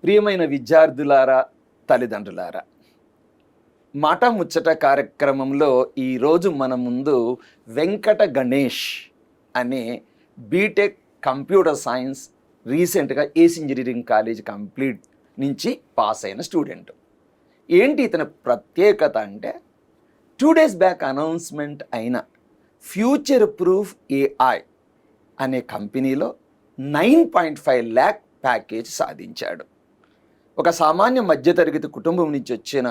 ప్రియమైన విద్యార్థులారా, తల్లిదండ్రులారా, మాట ముచ్చట కార్యక్రమంలో ఈరోజు మన ముందు వెంకట గణేష్ అనే బీటెక్ కంప్యూటర్ సైన్స్ రీసెంట్గా ఏసీ ఇంజనీరింగ్ కాలేజ్ కంప్లీట్ నుంచి పాస్ అయిన స్టూడెంట్. ఏంటి ఇతని ప్రత్యేకత అంటే 2 days బ్యాక్ అనౌన్స్మెంట్ అయిన ఫ్యూచర్ ప్రూఫ్ ఏఐ అనే కంపెనీలో 9.5 lakh ప్యాకేజ్ సాధించాడు. ఒక సామాన్య మధ్యతరగతి కుటుంబం నుంచి వచ్చిన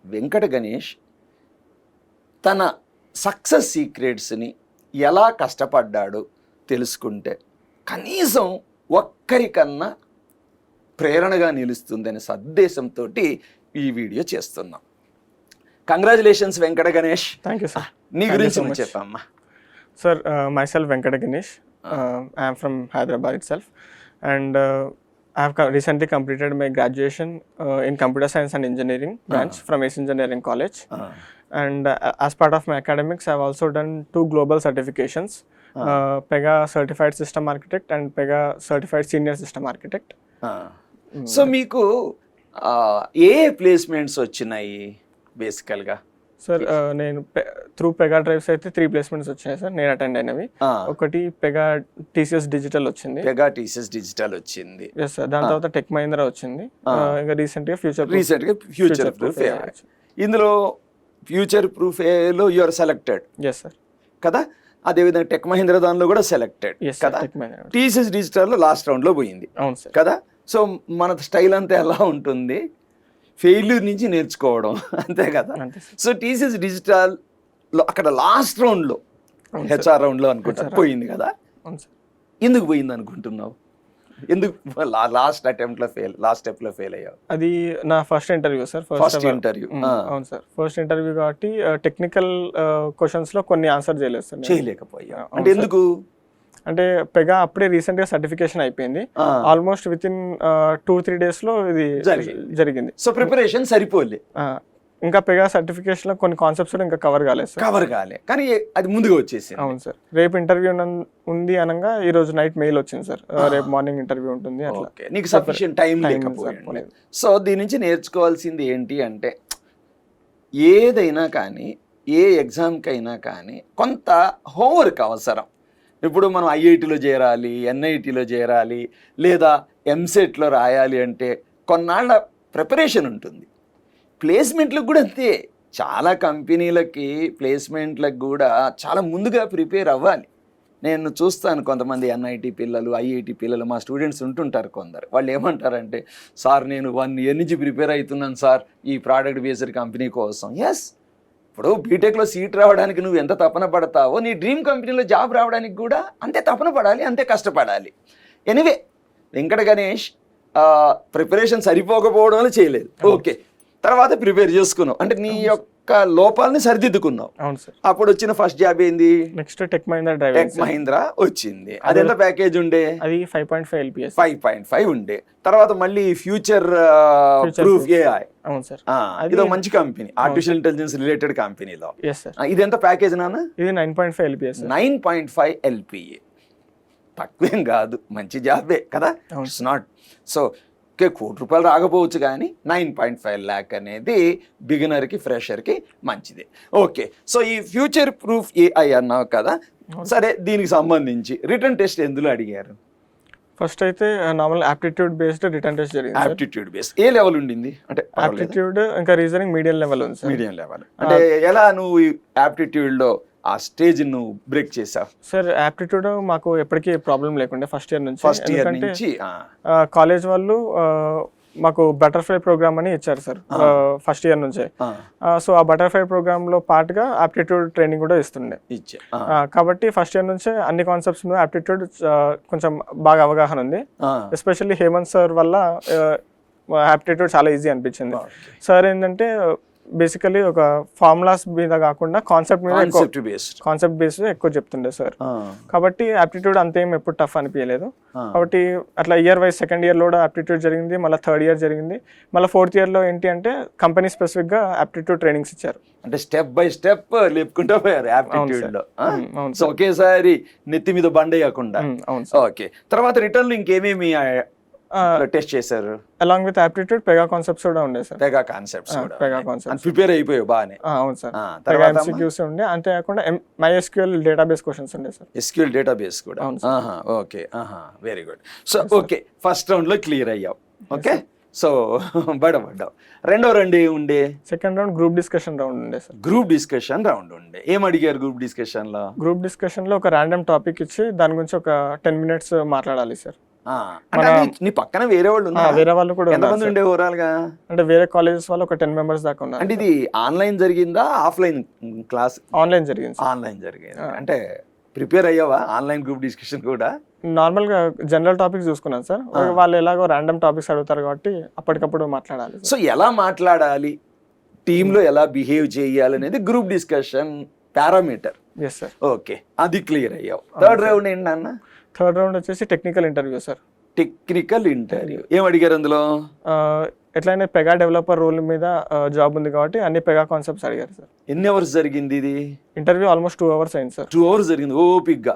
వెంకట గణేష్ తన సక్సెస్ సీక్రెట్స్ని ఎలా కష్టపడ్డాడో తెలుసుకుంటే కనీసం ఒక్కరికన్నా ప్రేరణగా నిలుస్తుందనే సద్దేశంతో ఈ వీడియో చేస్తున్నాం. Congratulations Venkata Ganesh. Thank you sir. నీ గురించి చెప్పమ్మా. Sir, myself Venkata Ganesh. I am from Hyderabad itself, and I have recently completed my graduation in Computer Science and Engineering branch from ACEG Engineering College. And as part of my academics, I have also done 2 global certifications, PEGA Certified System Architect and PEGA Certified Senior System Architect. So మీకు ఏ placements వచ్చినాయి బేసికల్గా? Sir, నేను through Pega drives అయితే 3 placements వచ్చాయి sir, నేను attend అయినవి. ఒకటి Pega TCS digital వచ్చింది. పెగా టీసీఎస్ డిజిటల్ వచ్చింది. Yes sir. దాని తర్వాత టెక్ మహీంద్రా వచ్చింది. ఇంకా రీసెంట్గా ఫ్యూచర్ ప్రూఫ్ ఏ. ఇందులో ఫ్యూచర్ ప్రూఫ్ ఏలో యూఆర్ సెలెక్టెడ్. Yes sir. కదా. అదేవిధంగా టెక్ మహీంద్రా దానిలో కూడా సెలెక్టెడ్ కదా. టీసీఎస్ డిజిటల్లో లాస్ట్ రౌండ్లో పోయింది. అవును సార్. కదా. సో మన స్టైల్ అంతా ఎలా ఉంటుంది, ఫెయిల్యూర్ నుంచి నేర్చుకోవడం, అంతే కదా. సో టీసీఎస్ డిజిటల్లో అక్కడ లాస్ట్ రౌండ్లో హెచ్ఆర్ రౌండ్లో అనుకుంటా పోయింది కదా. ఎందుకు పోయింది అనుకుంటున్నావు? ఎందుకు లాస్ట్ స్టెప్లో ఫెయిల్ అయ్యావు? అది నా first interview sir. First interview. అవును సార్, ఫస్ట్ ఇంటర్వ్యూ కాబట్టి టెక్నికల్ క్వశ్చన్స్లో కొన్ని ఆన్సర్ చేయలేకపోయా. అంటే ఎందుకు అంటే పెగా అప్పుడే రీసెంట్ గా సర్టిఫికేషన్ అయిపోయింది. ఆల్మోస్ట్ విత్ ఇన్ 2-3 days లో ఇది జరిగింది. సో ప్రిపరేషన్ సరిపోలే. ఇంకా పెగా సర్టిఫికేషన్ లో కొన్ని కాన్సెప్ట్స్ కూడా ఇంకా కవర్ కాలే కానీ అది ముందుగా వచ్చేసి. అవును సార్. రేపు ఇంటర్వ్యూ ఉంది అనగా ఈ రోజు నైట్ మెయిల్ వచ్చింది సార్, రేపు మార్నింగ్ ఇంటర్వ్యూ ఉంటుంది. అట్లా నీకు సఫిషియెంట్ టైం లేకపోయింది. సో దీని నుంచి నేర్చుకోవాల్సింది ఏంటి అంటే, ఏదైనా కానీ ఏ ఎగ్జామ్కి అయినా కానీ కొంత హోంవర్క్ అవసరం. ఇప్పుడు మనం ఐఐటీలో చేరాలి, ఎన్ఐటీలో చేరాలి, లేదా ఎంసెట్లో రాయాలి అంటే కొన్నాళ్ళ ప్రిపరేషన్ ఉంటుంది. ప్లేస్మెంట్లకు కూడా అంతే. చాలా కంపెనీలకి ప్లేస్మెంట్లకు కూడా చాలా ముందుగా ప్రిపేర్ అవ్వాలి. నేను చూస్తాను కొంతమంది ఎన్ఐటి పిల్లలు, ఐఐటి పిల్లలు, మా స్టూడెంట్స్ ఉంటుంటారు కొందరు. వాళ్ళు ఏమంటారంటే, సార్ నేను 1 year నుంచి ప్రిపేర్ అవుతున్నాను సార్ ఈ ప్రోడక్ట్ బేస్డ్ కంపెనీ కోసం. ఎస్, ఇప్పుడు బీటెక్లో సీట్ రావడానికి నువ్వు ఎంత తపన పడతావో, నీ డ్రీమ్ కంపెనీలో జాబ్ రావడానికి కూడా అంతే తపన పడాలి, అంతే కష్టపడాలి. ఎనివే, వెంకట గణేష్ ప్రిపరేషన్ సరిపోకపోవడం చేయలేదు. ఓకే, తర్వాత ప్రిపేర్ చేసుకున్నావు అంటే నీ యొక్క లోపాలని సరిదిద్దుకున్నావు. అవును సార్. అప్పుడు వచ్చిన ఫస్ట్ జాబ్ ఏంది? నెక్స్ట్ టెక్ మహీంద్రా వచ్చింది. అది ఎంత ప్యాకేజ్ ఉండే? అది 5.5 LPA. 5.5 ఉండే. తర్వాత మళ్ళీ ఫ్యూచర్ ప్రూఫ్ ఏఐ. అవును సార్. ఇదో మంచి కంపెనీ, ఆర్టిఫిషియల్ ఇంటెలిజెన్స్ రిలేటెడ్ కంపెనీలో. ఇది ఎంత ప్యాకేజ్ నాన్న? ఇది 9.5 LPA. 9.5 LPA తక్కువేం కాదు, మంచి జాబే కదా. ఇట్స్ నాట్ సో ₹1,00,00,000 రాకపోవచ్చు, కానీ 9.5 lakh అనేది బిగినర్కి, ఫ్రెషర్కి మంచిది. ఓకే, సో ఈ ఫ్యూచర్ ప్రూఫ్ ఏఐ అన్నావు కదా. సరే, దీనికి సంబంధించి రిటర్న్ టెస్ట్ ఎందులో అడిగారు? ఫస్ట్ అయితే normal aptitude based return test జరిగింది. ఆప్టిట్యూడ్ బేస్డ్ ఏ లెవెల్ ఉండింది? అంటే ఆప్టిట్యూడ్ ఇంకా రీజనింగ్ మీడియం లెవెల్ ఉంది. మీడియం లెవెల్ అంటే ఎలా నువ్వు ఆప్టిట్యూడ్లో ఆ స్టేజ్ నువ్వు బ్రేక్ చేసావు? సార్, ఆప్టిట్యూడ్ మాకు ఎప్పటికీ ప్రాబ్లం లేకుండే ఫస్ట్ ఇయర్ నుంచి. కాలేజ్ వాళ్ళు మాకు బటర్ఫ్లై ప్రోగ్రామ్ అని ఇచ్చారు సార్ ఫస్ట్ ఇయర్ నుంచే. సో ఆ బటర్ఫ్లై ప్రోగ్రామ్ లో పార్ట్గా ఆప్టిట్యూడ్ ట్రైనింగ్ కూడా ఇస్తుండే. కాబట్టి ఫస్ట్ ఇయర్ నుంచే అన్ని కాన్సెప్ట్స్ మీద ఆప్టిట్యూడ్ కొంచెం బాగా అవగాహన ఉంది. ఎస్పెషల్లీ హేమంత్ సార్ వల్ల ఆప్టిట్యూడ్ చాలా ఈజీ అనిపించింది. సార్ ఏంటంటే బేసికలీ ఒక ఫార్ములాస్ మీద కాకుండా కాన్సెప్ట్ బేస్డ్ ఎక్కువ చెప్తుండే సార్. కాబట్టి ఆప్టిట్యూడ్ అంతేం ఎప్పుడు టఫ్ అనిపించలేదు. కాబట్టి అట్లా ఇయర్ వైజ్ సెకండ్ ఇయర్లో కూడా ఆప్టిట్యూడ్ జరిగింది, మళ్ళీ థర్డ్ ఇయర్ జరిగింది, మళ్ళీ ఫోర్త్ ఇయర్లో ఏంటి అంటే కంపెనీ స్పెసిఫిక్గా ఆప్టిట్యూడ్ ట్రైనింగ్స్ ఇచ్చారు. అంటే స్టెప్ బై స్టెప్ లేపుకుంటూ పోయారు ఆప్టిట్యూడ్లో. ఒకేసారి నెత్తి మీద బండేయకుండా. ఓకే, తర్వాత రిటర్న్లో ఇంకేమేమి టెస్ట్ చేశారు? Along with aptitude Pega concepts కూడా ఉండే sir. Pega concepts Pega concepts prepare అయిపోయావు బాగానే. అవును సార్. పెగా తర్వాత ఎంసీక్యూస్ ఉండే, అంతేకాకుండా MySQL డేటాబేస్ క్వశ్చన్స్ ఉండే సార్. SQL డేటాబేస్ కూడా. Okay, very good. So okay, first round లో క్లియర్ అయ్యావు. ఓకే, సో బడబడ్డావు. రెండో రౌండ్ ఉండే? Second round group discussion round ఉండే సార్. గ్రూప్ డిస్కషన్ రౌండ్ ఉండే. ఏం అడిగారు గ్రూప్ డిస్కషన్ లో? గ్రూప్ డిస్కషన్ లో ఒక ర్యాండమ్ టాపిక్ ఇచ్చి దాని గురించి ఒక 10 minutes మాట్లాడాలి సార్. నీ పక్కన వేరే వాళ్ళు ఉన్నారు? వేరే వాళ్ళు కూడా. ఎంతమంది ఉండే ఓవరాల్ గా? అంటే వేరే కాలేజెస్ వాళ్ళు ఒక 10 members దాకా ఉన్నారు. అంటే ఇది ఆన్లైన్ జరిగిందా ఆఫ్లైన్ క్లాస్? ఆన్లైన్ జరిగింది. ఆన్లైన్ జరిగింది. అంటే ప్రిపేర్ అయ్యావా ఆన్లైన్ గ్రూప్ డిస్కషన్ కూడా? నార్మల్ గా జనరల్ టాపిక్స్ చూసుకున్నాను సార్. వాళ్ళు ఎలాగో ర్యాండమ్ టాపిక్స్ అడుగుతారు కాబట్టి అప్పటికప్పుడు మాట్లాడాలి. సో ఎలా మాట్లాడాలి, టీంలో ఎలా బిహేవ్ చేయాలి అనేది group discussion parameter. Yes sir. Okay, అది క్లియర్ అయ్యావు. థర్డ్ రౌండ్ ఏంటన్నా? థర్డ్ రౌండ్ వచ్చేసి technical interview sir. Technical interview ఏం అడిగారు అందులో? ఎట్లయినా పెగా డెవలపర్ రోల్ మీద జాబ్ ఉంది కాబట్టి అన్ని పెగా కాన్సెప్ట్స్ అడిగారు సార్. ఎన్ని అవర్స్ జరిగింది ఇది ఇంటర్వ్యూ? ఆల్మోస్ట్ 2 hours అయింది సార్. 2 hours జరిగింది ఓపిక్ గా.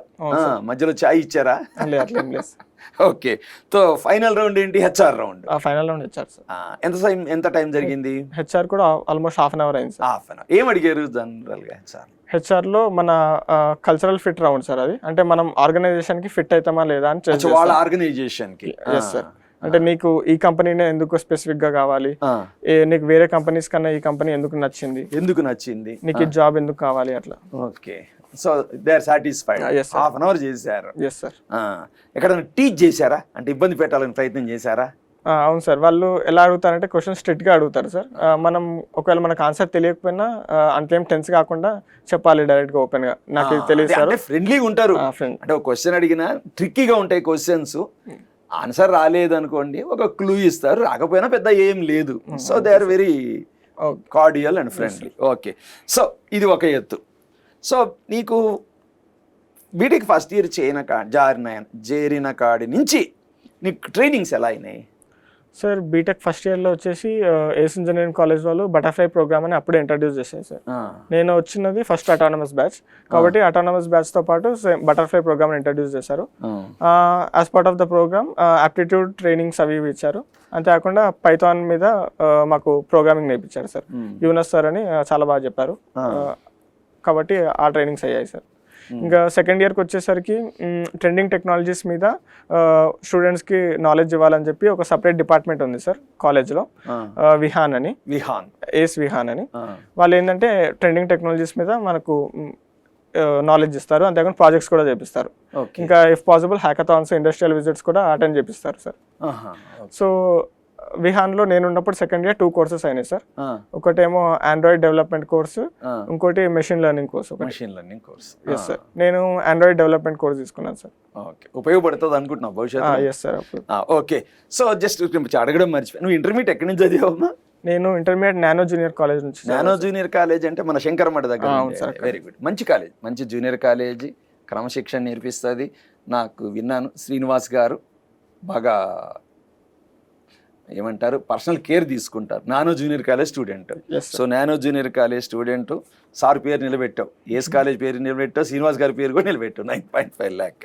మధ్యలో చాయ్ ఇచ్చారా? అట్లేం లేదు. ఓకే, సో ఫైనల్ రౌండ్ ఏంటి? HR round. Final round HR sir. ఎంత టైం జరిగింది? హెచ్ఆర్ కూడా ఆల్మోస్ట్ 1/2 hour అయింది సార్. 1/2 hour. ఏం అడిగారు జనరల్ గా హెచ్ఆర్ లో? మన కల్చరల్ ఫిట్ రౌండ్ సార్ అది. అంటే మనం ఆర్గనైజేషన్ కి ఫిట్ అవుతామా లేదా అని చెక్ చేస్తాం. వాళ్ళ ఆర్గనైజేషన్ కి. Yes sir. అంటే నీకు ఈ కంపెనీనే ఎందుకు స్పెసిఫిక్ గా కావాలి, నీకు వేరే కంపెనీస్ కన్నా ఈ కంపెనీ ఎందుకు నచ్చింది, నీకు ఈ జాబ్ ఎందుకు కావాలి, అట్లా. Okay, so they are satisfied. 1/2 hour చేశారు. Yes sir. ఎక్కడైనా టీచ్ చేశారా? అంటే ఇబ్బంది పెట్టాలని ప్రయత్నం చేశారా? అవును సార్. వాళ్ళు ఎలా అడుగుతారంటే క్వశ్చన్ స్ట్రిక్ట్ గా అడుగుతారు సార్. మనం ఒకవేళ మనకు ఆన్సర్ తెలియకపోయినా అంతేం టెన్స్ కాకుండా చెప్పాలి డైరెక్ట్ గా, ఓపెన్ గా నాకు ఇది తెలియదు సార్. ఫ్రెండ్లీగా ఉంటారు. అంటే ఒక క్వశ్చన్ అడిగినా ట్రిక్కీగా ఉంటాయి క్వశ్చన్స్. ఆన్సర్ రాలేదు అనుకోండి, ఒక క్లూ ఇస్తారు, రాకపోయినా పెద్ద ఏం లేదు. So they are very cordial and friendly. Okay, so ఇది ఒక ఎత్తు. సో నీకు బీటెక్ ఫస్ట్ ఇయర్ చేరిన కాడి నుంచి నీకు ట్రైనింగ్స్ ఎలా అయినాయి సార్? బీటెక్ ఫస్ట్ ఇయర్లో వచ్చేసి ఏస్ ఇంజనీరింగ్ కాలేజ్ వాళ్ళు బటర్ఫ్లై ప్రోగ్రామ్ అని అప్పుడే ఇంట్రడ్యూస్ చేశారు సార్. నేను వచ్చినది ఫస్ట్ అటానమస్ బ్యాచ్ కాబట్టి అటానమస్ బ్యాచ్తో పాటు బటర్ఫ్లై ప్రోగ్రామ్ ఇంట్రడ్యూస్ చేశారు. As part of the programme aptitude trainings అవి ఇచ్చారు. అంతేకాకుండా పైథాన్ మీద మాకు ప్రోగ్రామింగ్ నేర్పించారు సార్. యూనస్ సార్ అని చాలా బాగా చెప్పారు కాబట్టి ఆ ట్రైనింగ్స్ అయ్యాయి సార్. ఇంకా సెకండ్ ఇయర్కి వచ్చేసరికి ట్రెండింగ్ టెక్నాలజీస్ మీద స్టూడెంట్స్కి నాలెడ్జ్ ఇవ్వాలని చెప్పి ఒక సపరేట్ డిపార్ట్మెంట్ ఉంది సార్ కాలేజ్లో, విహాన్ అని. ఏస్ విహాన్ అని. వాళ్ళు ఏంటంటే ట్రెండింగ్ టెక్నాలజీస్ మీద మనకు నాలెడ్జ్ ఇస్తారు, అంతేకాకుండా ప్రాజెక్ట్స్ కూడా చేపిస్తారు. ఇంకా if possible hackathons, industrial visits కూడా అటెండ్ చేపిస్తారు సార్. సో విహాన్లో నేను ఉన్నప్పుడు సెకండ్ ఇయర్ 2 courses అయినాయి సార్. ఒకటేమో ఆండ్రాయిడ్ డెవలప్మెంట్ కోర్సు, ఇంకోటి machine learning course. Yes sir. నేను ఆండ్రాయిడ్ డెవలప్మెంట్ కోర్స్ తీసుకున్నాను సార్. ఓకే, ఉపయోగపడుతుంది అనుకుంటున్నా భవిష్యత్తు? Yes sir. Okay, so just అడగడం మర్చిపోయి, నువ్వు ఇంటర్మీడియట్ ఎక్కడి నుంచి చదివావమ్మా? నేను ఇంటర్మీడియట్ నానో జూనియర్ కాలేజ్ నుంచి. నానో జూనియర్ కాలేజ్ అంటే మన శంకరమఠ దగ్గర. వెరీ గుడ్, మంచి కాలేజ్, మంచి జూనియర్ కాలేజీ, క్రమశిక్షణ నేర్పిస్తుంది. నాకు విన్నాను శ్రీనివాస్ గారు బాగా ఏమంటారు పర్సనల్ కేర్ తీసుకుంటారు. Nano junior college student. So nano junior college student sir పేరు నిలబెట్టావు, ఏస్ కాలేజ్ పేరు నిలబెట్టావు, శ్రీనివాస్ గారి పేరు కూడా నిలబెట్టావు. 9.5 lakh.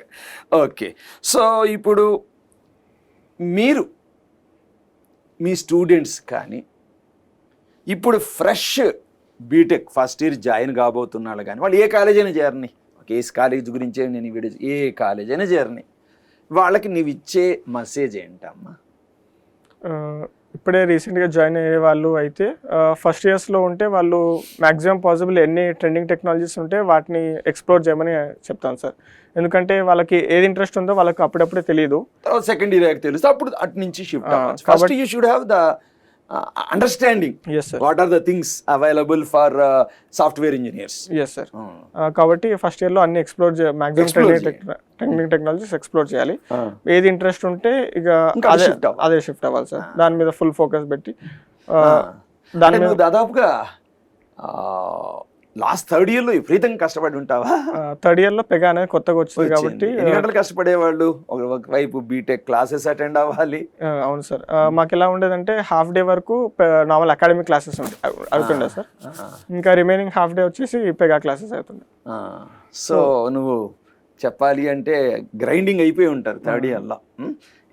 ఓకే, సో ఇప్పుడు మీరు మీ స్టూడెంట్స్ కానీ ఇప్పుడు fresh BTech first year join కాబోతున్నాడు కానీ వాళ్ళు ఏ కాలేజ్ అయినా చేరని, ఒక ఏస్ కాలేజ్ గురించే నేను వీడియో, ఏ కాలేజ్ అయినా చేరని, వాళ్ళకి నీవు ఇచ్చే మెసేజ్ ఏంటమ్మా? ఇప్పుడే రీసెంట్గా జాయిన్ అయ్యే వాళ్ళు అయితే ఫస్ట్ ఇయర్స్లో ఉంటే వాళ్ళు మ్యాక్సిమం పాసిబుల్ ఎన్ని ట్రెండింగ్ టెక్నాలజీస్ ఉంటే వాటిని ఎక్స్ప్లోర్ చేయమని చెప్తాను సార్. ఎందుకంటే వాళ్ళకి ఏది ఇంట్రెస్ట్ ఉందో వాళ్ళకి అప్పుడప్పుడే తెలియదు, సెకండ్ ఇయర్ తెలుసు, అప్పుడు అటు నుంచి షిఫ్ట్ అవ్వచ్చు. First you should have the understanding what are the things available for software engineers. Yes sir. కాబట్టి ఫస్ట్ ఇయర్లో అన్ని explore maximum trending technologies explore చేయాలి. ఏది ఇంట్రెస్ట్ ఉంటే ఇక అదే షిఫ్ట్ అవ్వాలి సార్. దాని మీద ఫుల్ ఫోకస్ పెట్టి దాని మీద దాదాపుగా లాస్ట్ థర్డ్ ఇయర్లో విపరీతంగా కష్టపడి ఉంటావా? థర్డ్ ఇయర్లో పెగా అనేది కొత్తగా వచ్చింది కాబట్టి. ఎన్ని గంటలు కష్టపడేవాళ్ళు? ఒకవైపు బీటెక్ క్లాసెస్ అటెండ్ అవ్వాలి. అవును సార్. మాకు ఎలా ఉండేదంటే హాఫ్ డే వరకు నార్మల్ అకాడమిక్ క్లాసెస్ అవుతుండే సార్, ఇంకా రిమైనింగ్ హాఫ్ డే వచ్చేసి పెగా క్లాసెస్ అవుతుండే. సో నువ్వు చెప్పాలి అంటే గ్రైండింగ్ అయిపోయి ఉంటారు థర్డ్ ఇయర్లో.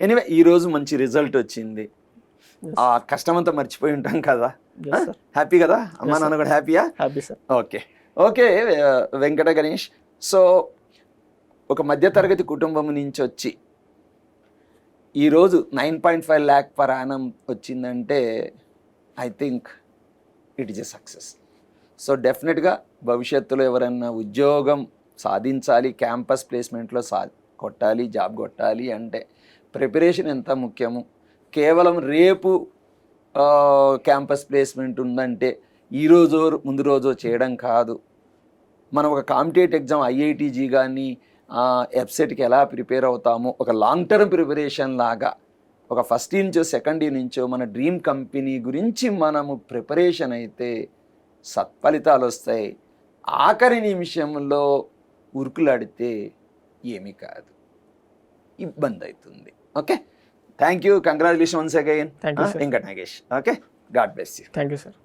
ఎనీవే ఈరోజు మంచి రిజల్ట్ వచ్చింది. ఆ కష్టమంతా మర్చిపోయి ఉంటాం కదా, హ్యాపీ కదా, అమ్మా నాన్న కూడా హ్యాపీయా? Happy sir. Okay okay Venkata Ganesh, so ఒక మధ్యతరగతి కుటుంబం నుంచి వచ్చి ఈరోజు 9.5 lakh per annum వచ్చిందంటే I think it is a success. So డెఫినెట్గా భవిష్యత్తులో ఎవరైనా ఉద్యోగం సాధించాలి, క్యాంపస్ ప్లేస్మెంట్లో కొట్టాలి, జాబ్ కొట్టాలి అంటే ప్రిపరేషన్ ఎంత ముఖ్యము. కేవలం రేపు క్యాంపస్ ప్లేస్మెంట్ ఉందంటే ఈరోజు ముందు రోజు చేయడం కాదు. మనం ఒక కాంపిటేటివ్ ఎగ్జామ్ ఐఐటీజీ కానీ ఎఫ్సెట్కి ఎలా ప్రిపేర్ అవుతామో ఒక లాంగ్ టర్మ్ ప్రిపరేషన్ లాగా ఒక ఫస్ట్ ఇయర్ నుంచో సెకండ్ ఇయర్ నుంచో మన డ్రీమ్ కంపెనీ గురించి మనము ప్రిపరేషన్ అయితే సత్ఫలితాలు వస్తాయి. ఆఖరి నిమిషంలో ఉరుకులాడితే ఏమీ కాదు, ఇబ్బంది అవుతుంది. Okay, thank you, congratulation once again Venkata Nagesh. Okay, God bless you. Thank you sir.